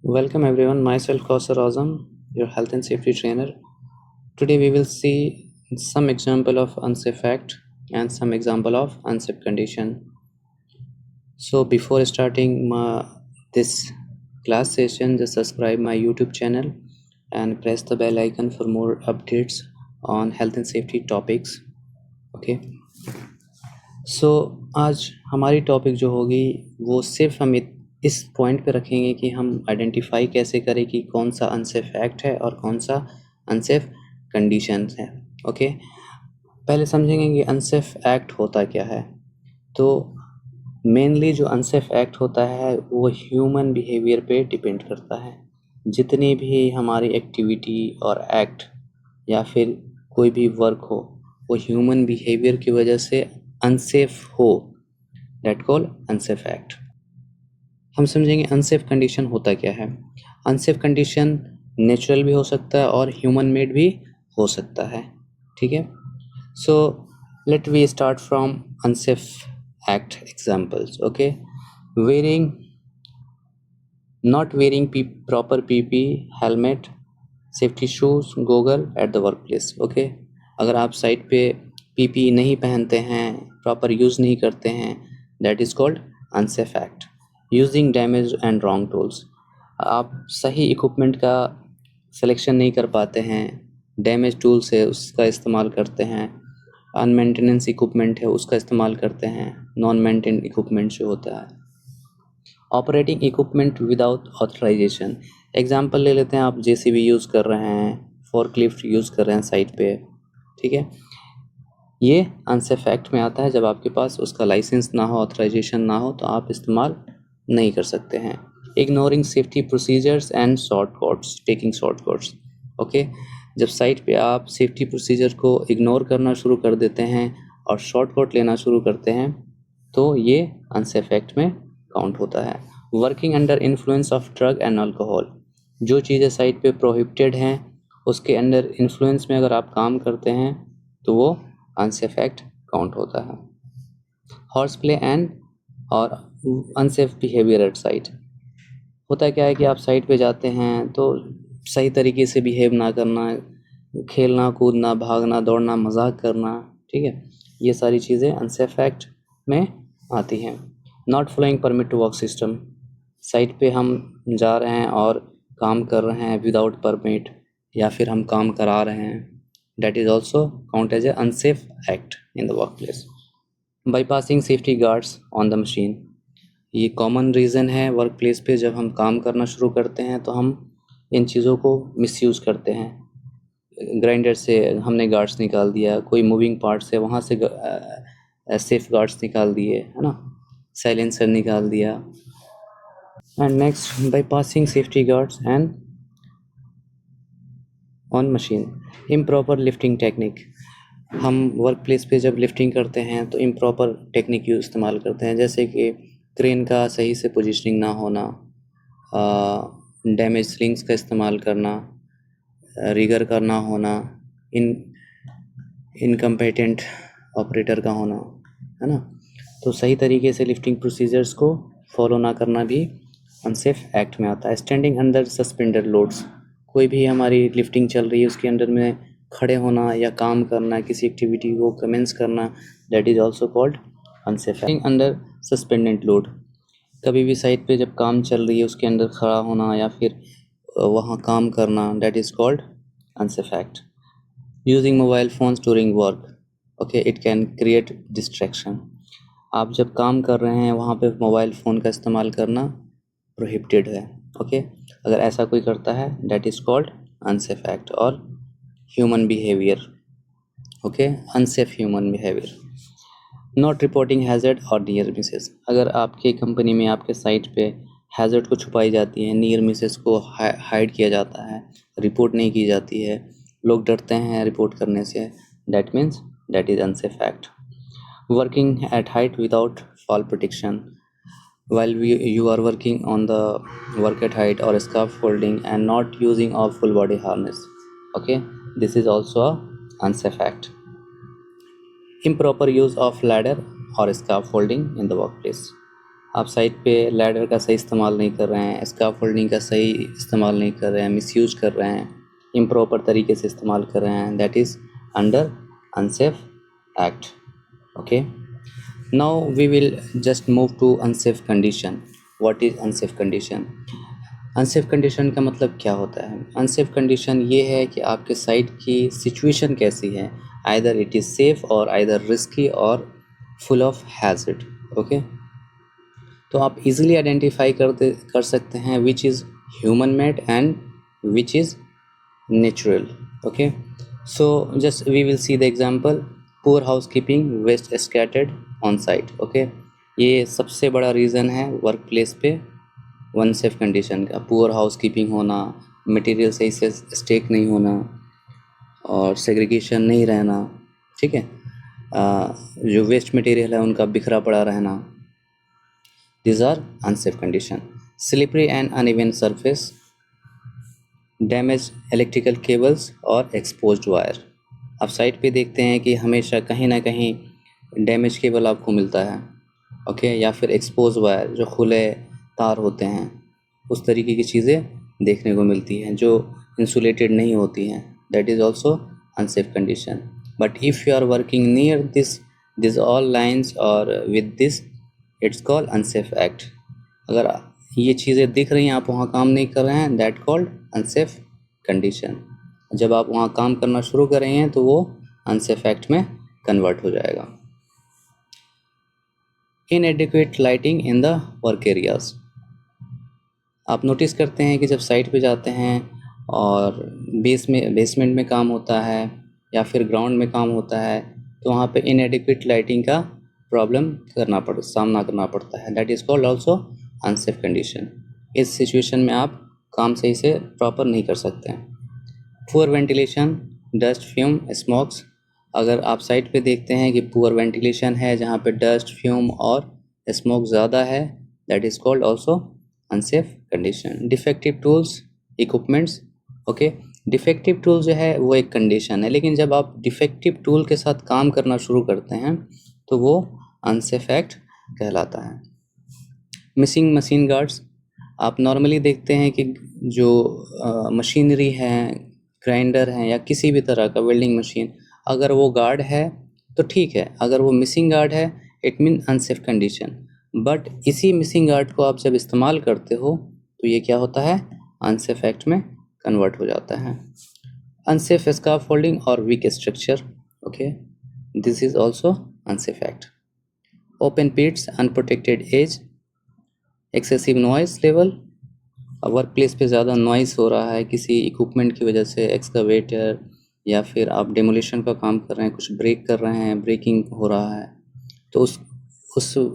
Welcome everyone, myself Kausar Azam, your health and safety trainer. Today we will see some example of unsafe act and some example of unsafe condition. So before starting this class session, just subscribe my YouTube channel and press the bell icon for more updates on health and safety topics. Okay. सो आज हमारी topic जो होगी वो सिर्फ हम इस point पे रखेंगे कि हम आइडेंटिफाई कैसे करें कि कौन सा अनसेफ एक्ट है और कौन सा अनसेफ कंडीशन है। ओके, पहले समझेंगे कि अनसेफ एक्ट होता क्या है। तो मेनली जो अनसेफ एक्ट होता है वो ह्यूमन बिहेवियर पे डिपेंड करता है। जितनी भी हमारी एक्टिविटी और एक्ट या फिर कोई भी वर्क हो वो ह्यूमन बिहेवियर की वजह से अनसेफ हो, दैट कॉल अनसेफ एक्ट। हम समझेंगे अनसेफ कंडीशन होता क्या है। अनसेफ कंडीशन नेचुरल भी हो सकता है और ह्यूमन मेड भी हो सकता है। ठीक है, so let we start from unsafe act examples. Okay, wearing not wearing proper PP, helmet, safety shoes, goggle at the work place. Okay, अगर आप साइट पे पीपी नहीं पहनते हैं, प्रॉपर यूज़ नहीं करते हैं, that is called unsafe act. Using damage and wrong tools, आप सही इक्विपमेंट का सिलेक्शन नहीं कर पाते हैं, डैमेज टूल से उसका इस्तेमाल करते हैं, अनमेंटेनेंस इक्विपमेंट है उसका इस्तेमाल करते हैं, नॉन मेंटेन इक्विपमेंट जो होता है, operating equipment without authorization. Example ले लेते हैं, आप जेसीबी यूज़ कर रहे हैं, फोर्कलिफ्ट यूज़ कर रहे हैं साइट पे। ठीक है, ये अनसेफ एक्ट में आता है। जब आपके पास उसका लाइसेंस ना हो, ऑथराइजेशन ना हो, तो आप इस्तेमाल नहीं कर सकते हैं। Ignoring safety procedures and shortcuts, taking shortcuts. Okay, जब साइट पे आप सेफ्टी प्रोसीजर को इग्नोर करना शुरू कर देते हैं और शॉर्टकट लेना शुरू करते हैं तो ये अनसेफ एक्ट में काउंट होता है। Working under influence of drug and alcohol, जो चीज़ें साइट पे प्रोहिबिटेड हैं उसके अंडर इन्फ्लुएंस में अगर आप काम करते हैं तो वो अनसेफ एक्ट काउंट होता है। हॉर्स प्ले एंड और अनसेफ बिहेवियर एट साइट, होता क्या है कि आप साइट पे जाते हैं तो सही तरीके से बिहेव ना करना, खेलना कूदना, भागना दौड़ना, मजाक करना, ठीक है, ये सारी चीज़ें अनसेफ एक्ट में आती हैं। Not following permit to work system, site पे हम जा रहे हैं और काम कर रहे हैं विदाउट परमिट या फिर हम काम करा रहे हैं, that is also count as a unsafe act in the workplace. Bypassing safety guards on the machine, ये कॉमन रीज़न है वर्क प्लेस पे। जब हम काम करना शुरू करते हैं तो हम इन चीज़ों को मिसयूज़ करते हैं। ग्राइंडर से हमने गार्ड्स निकाल दिया, कोई मूविंग पार्ट से वहाँ से सेफ गार्ड्स निकाल दिए, है ना, साइलेंसर निकाल दिया। And next, bypassing safety guards and on machine. Improper lifting technique, हम वर्क प्लेस पे जब लिफ्टिंग करते हैं तो इम्प्रॉपर टेक्निक यूज इस्तेमाल करते हैं, जैसे कि क्रेन का सही से पोजीशनिंग ना होना, डैमेज स्लिंग्स का इस्तेमाल करना, रिगर का ना होना, इनकम्पेटेंट ऑपरेटर का होना, है ना। तो सही तरीके से लिफ्टिंग प्रोसीजर्स को फॉलो ना करना भी अनसेफ एक्ट में आता है। स्टैंडिंग अंडर सस्पेंडेड लोड्स, कोई भी हमारी लिफ्टिंग चल रही है उसके अंडर में खड़े होना या काम करना, किसी एक्टिविटी को कमेंस करना, that is also called unsafe act. Under suspended load, कभी भी साइट पे जब काम चल रही है उसके अंदर खड़ा होना या फिर वहाँ काम करना, that is called unsafe act. Using mobile phones during work, okay, it can create distraction, आप जब काम कर रहे हैं वहाँ पे मोबाइल फ़ोन का इस्तेमाल करना प्रोहिबिटेड है। ओके, अगर ऐसा कोई करता है that is called unsafe act और human behaviour. Okay, unsafe human behaviour. Not reporting hazard और नियर मिसेस, अगर आपके कंपनी में आपके साइट पे हैज़र्ड को छुपाई जाती है, नियर मिसेस को हाइड किया जाता है, रिपोर्ट नहीं की जाती है, लोग डरते हैं रिपोर्ट करने से, that means that is unsafe act. Working at height without fall protection, while you are working on the work at height or scaffolding and not using of full body harness, okay, this is also a unsafe act. Improper use of ladder or scaffolding in the workplace, आप site पे ladder का सही इस्तेमाल नहीं कर रहे हैं, scaffolding का सही इस्तेमाल नहीं कर रहे हैं, मिसयूज कर रहे हैं, इम्प्रॉपर तरीके से इस्तेमाल कर रहे हैं, that is under unsafe act. Okay, now we will just move to unsafe condition. What is unsafe condition? Unsafe condition का मतलब क्या होता है? अनसेफ कंडीशन ये है कि आपके साइट की सिचुएशन कैसी है, आइदर इट इज़ सेफ और आइदर रिस्की और फुल ऑफ हैजर्ड। ओके, तो आप इजीली आइडेंटिफाई कर सकते हैं which is human made and which is natural. Okay, so just we will see the example, poor housekeeping, waste scattered on site. Okay, ये सबसे बड़ा reason है वर्क प्लेस पे अनसेफ कंडीशन का, पुअर हाउसकीपिंग होना, मटेरियल सही से stake नहीं होना और सेग्रीगेशन नहीं रहना। ठीक है, जो वेस्ट मटेरियल है उनका बिखरा पड़ा रहना, these are unsafe condition. Slippery and uneven surface, damaged electrical cables और exposed wire। आप साइट पे देखते हैं कि हमेशा कहीं ना कहीं डैमेज केबल आपको मिलता है, ओके, या फिर एक्सपोज वायर जो खुले तार होते हैं, उस तरीके की चीज़ें देखने को मिलती हैं जो इंसुलेटेड नहीं होती हैं, that is also unsafe condition. But if you are working near this all lines और with this, it's called unsafe act. अगर ये चीज़ें दिख रही हैं, आप वहाँ काम नहीं कर रहे हैं, दैट कॉल्ड अनसेफ कंडीशन। जब आप वहाँ काम करना शुरू कर रहे हैं तो वो अनसेफ एक्ट में कन्वर्ट हो जाएगा। इनएडिक्वेट lighting in the work areas. आप नोटिस करते हैं कि जब साइट पे जाते हैं और बेसमेंट में काम होता है या फिर ग्राउंड में काम होता है, तो वहाँ पे इनएडिक्वेट लाइटिंग का सामना करना पड़ता है, that is called also unsafe condition. इस सिचुएशन में आप काम सही से प्रॉपर नहीं कर सकते हैं। Poor ventilation, dust, fume, smokes. अगर आप साइट पे देखते हैं कि पुअर वेंटिलेशन है, जहाँ पे डस्ट, फ्यूम और स्मोक ज़्यादा है, that is called also unsafe condition. Defective tools, equipments. Okay, defective tool जो है वो एक कंडीशन है, लेकिन जब आप डिफेक्टिव टूल के साथ काम करना शुरू करते हैं तो वो अनसेफ एक्ट कहलाता है। Missing machine guards. आप नॉर्मली देखते हैं कि जो मशीनरी है, ग्राइंडर है या किसी भी तरह का वेल्डिंग मशीन, अगर वो गार्ड है तो ठीक है, अगर वो मिसिंग गार्ड है it mean unsafe condition. But इसी मिसिंग गार्ड को आप जब इस्तेमाल करते हो तो ये क्या होता है, अनसेफ एक्ट में कन्वर्ट हो जाता है। अनसेफ स्कैफोल्डिंग और weak structure, okay, this is also unsafe act. Open pits, unprotected edge, excessive noise level. Work place पे ज़्यादा नॉइस हो रहा है किसी इक्विपमेंट की वजह से, एक्सकवेटर, या फिर आप डेमोलिशन का काम कर रहे हैं, कुछ ब्रेक कर रहे हैं, ब्रेकिंग हो रहा है, तो उस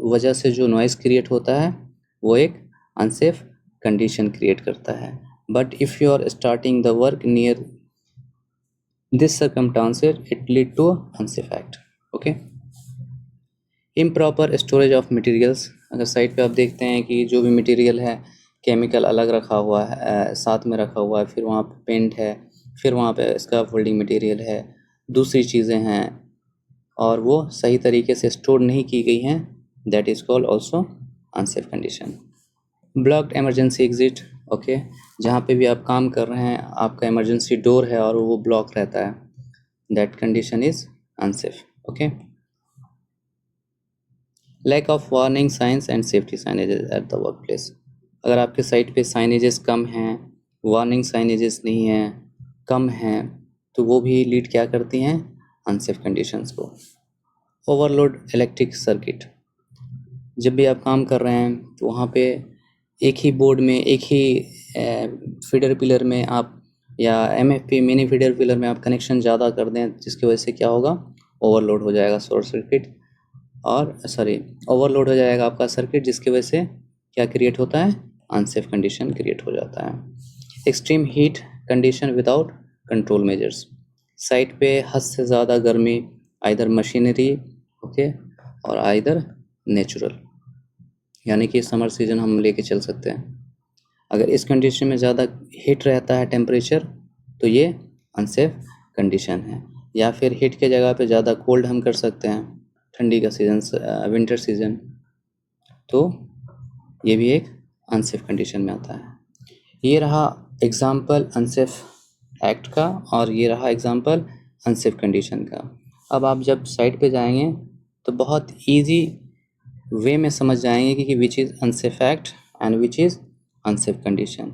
वजह से जो नॉइस क्रिएट होता है वो एक अनसेफ कंडीशन क्रिएट करता है। But if you are starting the work near this circumstances, it lead to unsafe act. Okay, improper storage of materials. अगर साइट पे आप देखते हैं कि जो भी मटेरियल है, केमिकल अलग रखा हुआ है, साथ में रखा हुआ है, फिर वहाँ पे पेंट है, फिर वहाँ पे स्कैफोल्डिंग मटेरियल है, दूसरी चीज़ें हैं, और वो सही तरीके से स्टोर नहीं की गई हैं, that is called also unsafe condition. Blocked emergency exit, okay, जहाँ पे भी आप काम कर रहे हैं आपका इमरजेंसी डोर है और वो ब्लॉक रहता है, that condition is unsafe. Okay, lack of warning signs and safety signages at the work place. अगर आपके साइट पे साइनेजेस कम हैं, वार्निंग साइनेजेस नहीं हैं, कम हैं, तो वो भी लीड क्या करती हैं, अनसेफ कंडीशंस को। ओवरलोड इलेक्ट्रिक सर्किट, जब भी आप काम कर रहे हैं तो वहाँ पे एक ही बोर्ड में, एक ही फीडर पिलर में आप, या MFP मिनी फीडर पिलर में आप कनेक्शन ज़्यादा कर दें, जिसकी वजह से क्या होगा, ओवरलोड हो जाएगा शॉर्ट सर्किट, और ओवरलोड हो जाएगा आपका सर्किट, जिसकी वजह से क्या क्रिएट होता है, अनसेफ कंडीशन क्रिएट हो जाता है। Extreme heat condition without control measures, site पे हद से ज़्यादा गर्मी, आइदर मशीनरी, ओके, और आइदर नेचुरल, यानी कि समर सीजन हम लेके चल सकते हैं। अगर इस कंडीशन में ज़्यादा हीट रहता है टेम्परेचर, तो ये अनसेफ कंडीशन है। या फिर हीट के जगह पे ज़्यादा कोल्ड हम कर सकते हैं, ठंडी का सीज़न, विंटर सीज़न, तो ये भी एक अनसेफ कंडीशन में आता है। ये रहा एग्जाम्पल अनसेफ एक्ट का और ये रहा एग्जाम्पल अनसेफ कंडीशन का। अब आप जब साइट पे जाएंगे तो बहुत इजी वे में समझ जाएंगे कि which is unsafe act and which is unsafe condition.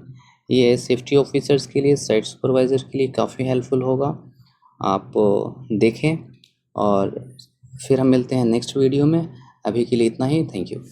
ये सेफ्टी ऑफिसर्स के लिए, साइट सुपरवाइज़र के लिए काफ़ी हेल्पफुल होगा। आप देखें और फिर हम मिलते हैं नेक्स्ट वीडियो में। अभी के लिए इतना ही। Thank you.